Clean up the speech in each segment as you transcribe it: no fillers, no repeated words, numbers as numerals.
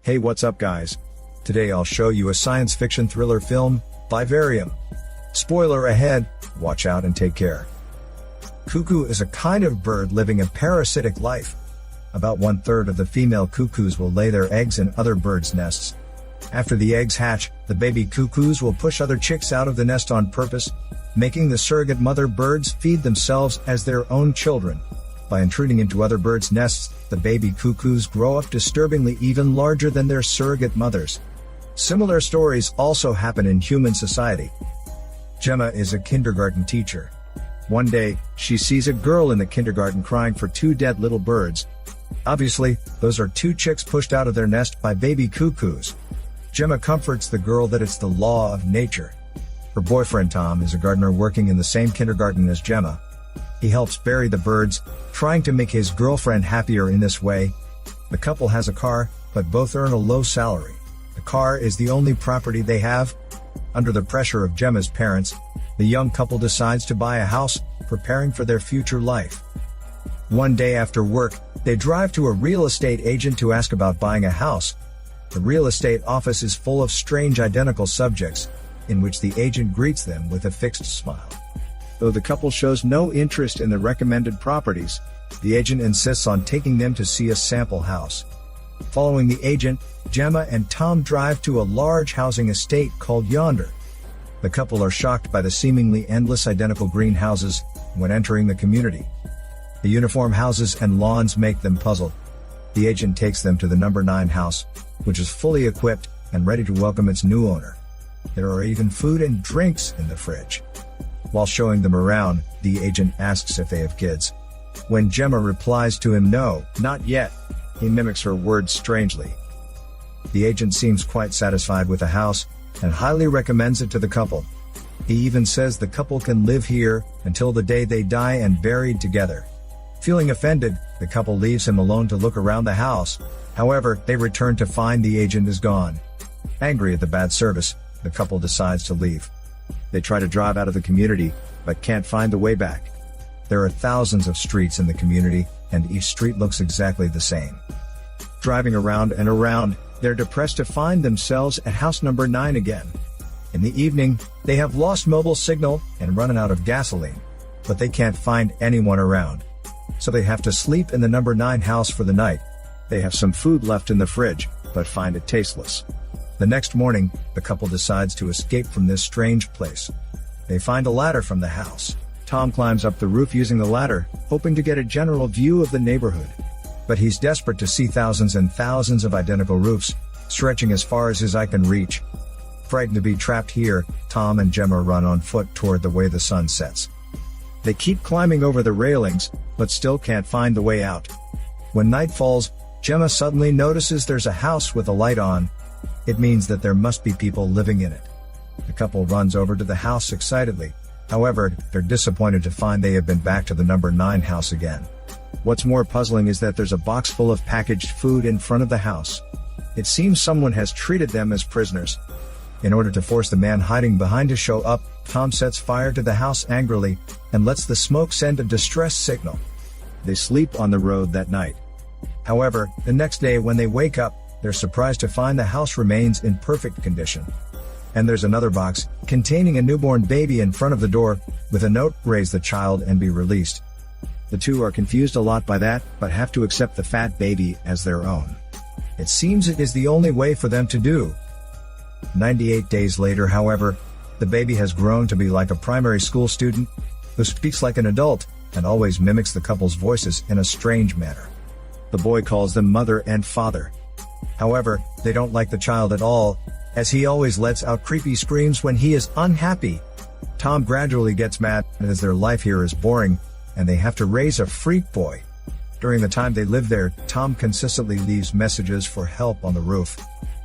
Hey, what's up guys? Today I'll show you a science fiction thriller film, Vivarium. Spoiler ahead, watch out and take care. Cuckoo is a kind of bird living a parasitic life. About 1/3 of the female cuckoos will lay their eggs in other birds' nests. After the eggs hatch, the baby cuckoos will push other chicks out of the nest on purpose, making the surrogate mother birds feed themselves as their own children. By intruding into other birds' nests, the baby cuckoos grow up disturbingly even larger than their surrogate mothers. Similar stories also happen in human society. Gemma is a kindergarten teacher. One day, she sees a girl in the kindergarten crying for 2 dead little birds. Obviously, those are 2 chicks pushed out of their nest by baby cuckoos. Gemma comforts the girl that it's the law of nature. Her boyfriend Tom is a gardener working in the same kindergarten as Gemma. He helps bury the birds, trying to make his girlfriend happier in this way. The couple has a car, but both earn a low salary. The car is the only property they have. Under the pressure of Gemma's parents, the young couple decides to buy a house, preparing for their future life. One day after work, they drive to a real estate agent to ask about buying a house. The real estate office is full of strange identical subjects, in which the agent greets them with a fixed smile. Though the couple shows no interest in the recommended properties, the agent insists on taking them to see a sample house. Following the agent, Gemma and Tom drive to a large housing estate called Yonder. The couple are shocked by the seemingly endless identical greenhouses when entering the community. The uniform houses and lawns make them puzzled. The agent takes them to the number 9 house, which is fully equipped and ready to welcome its new owner. There are even food and drinks in the fridge. While showing them around, the agent asks if they have kids. When Gemma replies to him no, not yet, he mimics her words strangely. The agent seems quite satisfied with the house, and highly recommends it to the couple. He even says the couple can live here until the day they die and buried together. Feeling offended, the couple leaves him alone to look around the house. However, they return to find the agent is gone. Angry at the bad service, the couple decides to leave. They try to drive out of the community, but can't find the way back. There are thousands of streets in the community, and each street looks exactly the same. Driving around and around, they're depressed to find themselves at house number 9 again. In the evening, they have lost mobile signal and run out of gasoline, but they can't find anyone around. So they have to sleep in the number 9 house for the night. They have some food left in the fridge, but find it tasteless. The next morning, the couple decides to escape from this strange place. They find a ladder from the house. Tom climbs up the roof using the ladder, hoping to get a general view of the neighborhood. But he's desperate to see thousands and thousands of identical roofs, stretching as far as his eye can reach. Frightened to be trapped here, Tom and Gemma run on foot toward the way the sun sets. They keep climbing over the railings, but still can't find the way out. When night falls, Gemma suddenly notices there's a house with a light on. It means that there must be people living in it. The couple runs over to the house excitedly. However, they're disappointed to find they have been back to the number 9 house again. What's more puzzling is that there's a box full of packaged food in front of the house. It seems someone has treated them as prisoners. In order to force the man hiding behind to show up, Tom sets fire to the house angrily, and lets the smoke send a distress signal. They sleep on the road that night. However, the next day when they wake up, they're surprised to find the house remains in perfect condition. And there's another box, containing a newborn baby in front of the door, with a note, "Raise the child and be released." The two are confused a lot by that, but have to accept the fat baby as their own. It seems it is the only way for them to do. 98 days later, however, the baby has grown to be like a primary school student, who speaks like an adult, and always mimics the couple's voices in a strange manner. The boy calls them mother and father. However, they don't like the child at all, as he always lets out creepy screams when he is unhappy. Tom gradually gets mad, as their life here is boring, and they have to raise a freak boy. During the time they live there, Tom consistently leaves messages for help on the roof,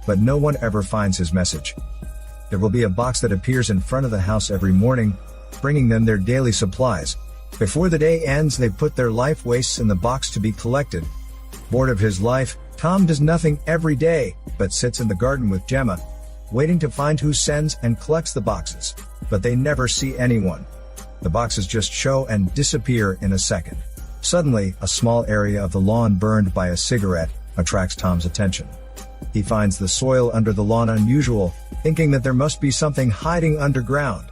but no one ever finds his message. There will be a box that appears in front of the house every morning, bringing them their daily supplies. Before the day ends, they put their life wastes in the box to be collected. Bored of his life, Tom does nothing every day, but sits in the garden with Gemma, waiting to find who sends and collects the boxes, but they never see anyone. The boxes just show and disappear in a second. Suddenly, a small area of the lawn burned by a cigarette attracts Tom's attention. He finds the soil under the lawn unusual, thinking that there must be something hiding underground.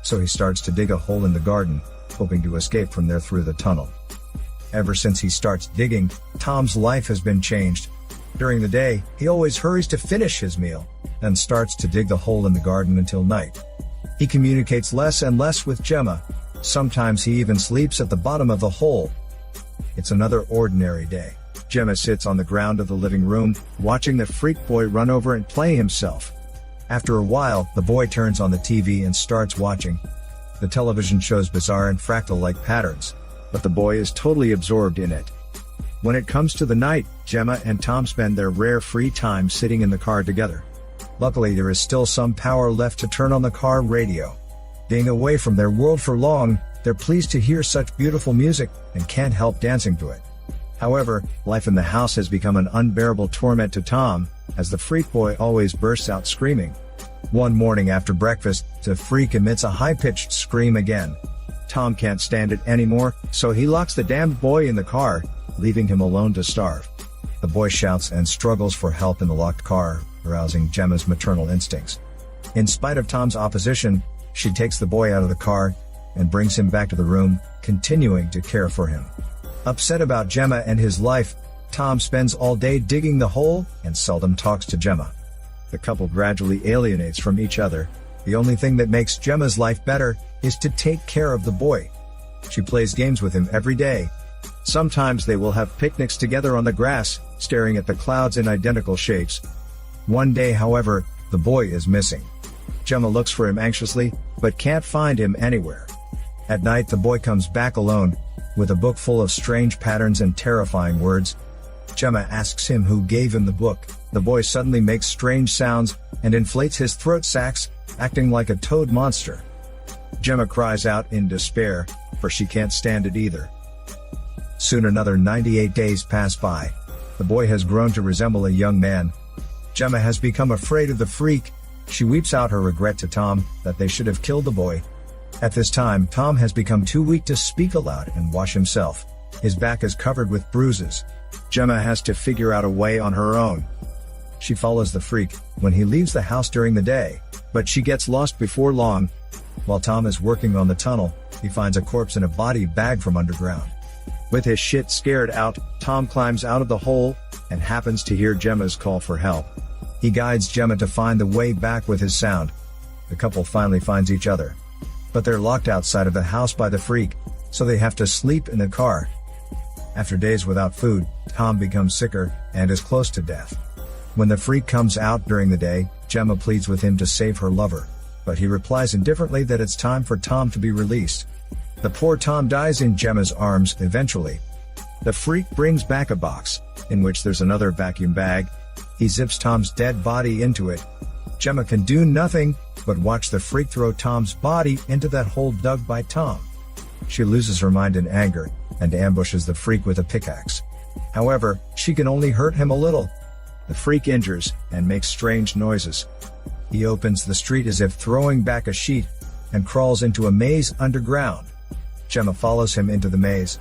So he starts to dig a hole in the garden, hoping to escape from there through the tunnel. Ever since he starts digging, Tom's life has been changed. During the day, he always hurries to finish his meal, then starts to dig the hole in the garden until night. He communicates less and less with Gemma. Sometimes he even sleeps at the bottom of the hole. It's another ordinary day. Gemma sits on the ground of the living room, watching the freak boy run over and play himself. After a while, the boy turns on the TV and starts watching. The television shows bizarre and fractal-like patterns, but the boy is totally absorbed in it. When it comes to the night, Gemma and Tom spend their rare free time sitting in the car together. Luckily, there is still some power left to turn on the car radio. Being away from their world for long, they're pleased to hear such beautiful music and can't help dancing to it. However, life in the house has become an unbearable torment to Tom, as the freak boy always bursts out screaming. One morning after breakfast, the freak emits a high-pitched scream again. Tom can't stand it anymore, so he locks the damned boy in the car, leaving him alone to starve. The boy shouts and struggles for help in the locked car, arousing Gemma's maternal instincts. In spite of Tom's opposition, she takes the boy out of the car and brings him back to the room, continuing to care for him. Upset about Gemma and his life, Tom spends all day digging the hole and seldom talks to Gemma. The couple gradually alienates from each other. The only thing that makes Gemma's life better is to take care of the boy. She plays games with him every day. Sometimes they will have picnics together on the grass, staring at the clouds in identical shapes. One day, however, the boy is missing. Gemma looks for him anxiously, but can't find him anywhere. At night, the boy comes back alone, with a book full of strange patterns and terrifying words. Gemma asks him who gave him the book. The boy suddenly makes strange sounds and inflates his throat sacs, acting like a toad monster. Gemma cries out in despair, for she can't stand it either. Soon another 98 days pass by. The boy has grown to resemble a young man. Gemma has become afraid of the freak. She weeps out her regret to Tom that they should have killed the boy. At this time, Tom has become too weak to speak aloud and wash himself. His back is covered with bruises. Gemma has to figure out a way on her own. She follows the freak when he leaves the house during the day, but she gets lost before long. While Tom is working on the tunnel, he finds a corpse in a body bag from underground. With his shit scared out, Tom climbs out of the hole and happens to hear Gemma's call for help. He guides Gemma to find the way back with his sound. The couple finally finds each other. But they're locked outside of the house by the freak, so they have to sleep in the car. After days without food, Tom becomes sicker and is close to death. When the freak comes out during the day, Gemma pleads with him to save her lover, but he replies indifferently that it's time for Tom to be released. The poor Tom dies in Gemma's arms eventually. The freak brings back a box, in which there's another vacuum bag. He zips Tom's dead body into it. Gemma can do nothing but watch the freak throw Tom's body into that hole dug by Tom. She loses her mind in anger and ambushes the freak with a pickaxe. However, she can only hurt him a little. The freak injures and makes strange noises. He opens the street as if throwing back a sheet and crawls into a maze underground. Gemma follows him into the maze.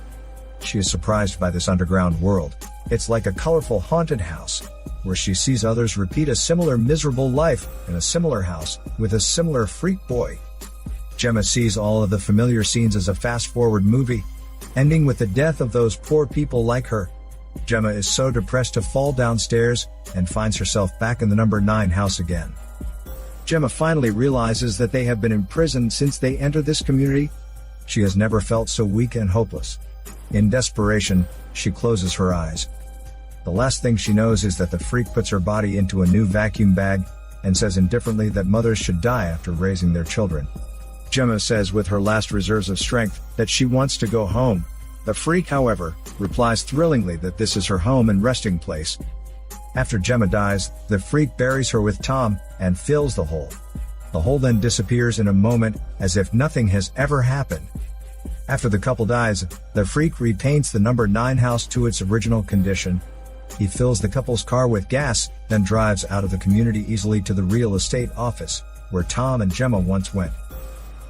She is surprised by this underground world. It's like a colorful haunted house, where she sees others repeat a similar miserable life in a similar house with a similar freak boy. Gemma sees all of the familiar scenes as a fast-forward movie, ending with the death of those poor people like her. Gemma is so depressed to fall downstairs and finds herself back in the number 9 house again. Gemma finally realizes that they have been imprisoned since they entered this community. She has never felt so weak and hopeless. In desperation, she closes her eyes. The last thing she knows is that the freak puts her body into a new vacuum bag and says indifferently that mothers should die after raising their children. Gemma says with her last reserves of strength that she wants to go home. The freak, however, replies thrillingly that this is her home and resting place. After Gemma dies, the freak buries her with Tom and fills the hole. The hole then disappears in a moment, as if nothing has ever happened. After the couple dies, the freak repaints the number 9 house to its original condition. He fills the couple's car with gas, then drives out of the community easily to the real estate office, where Tom and Gemma once went.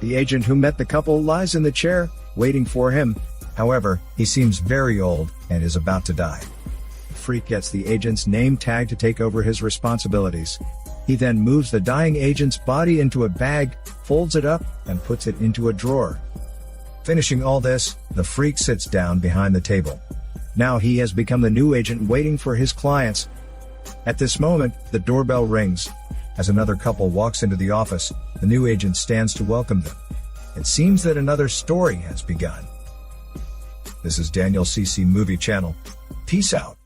The agent who met the couple lies in the chair, waiting for him. However, he seems very old and is about to die. The freak gets the agent's name tag to take over his responsibilities. He then moves the dying agent's body into a bag, folds it up, and puts it into a drawer. Finishing all this, the freak sits down behind the table. Now he has become the new agent waiting for his clients. At this moment, the doorbell rings. As another couple walks into the office, the new agent stands to welcome them. It seems that another story has begun. This is Daniel CC Movie Channel. Peace out.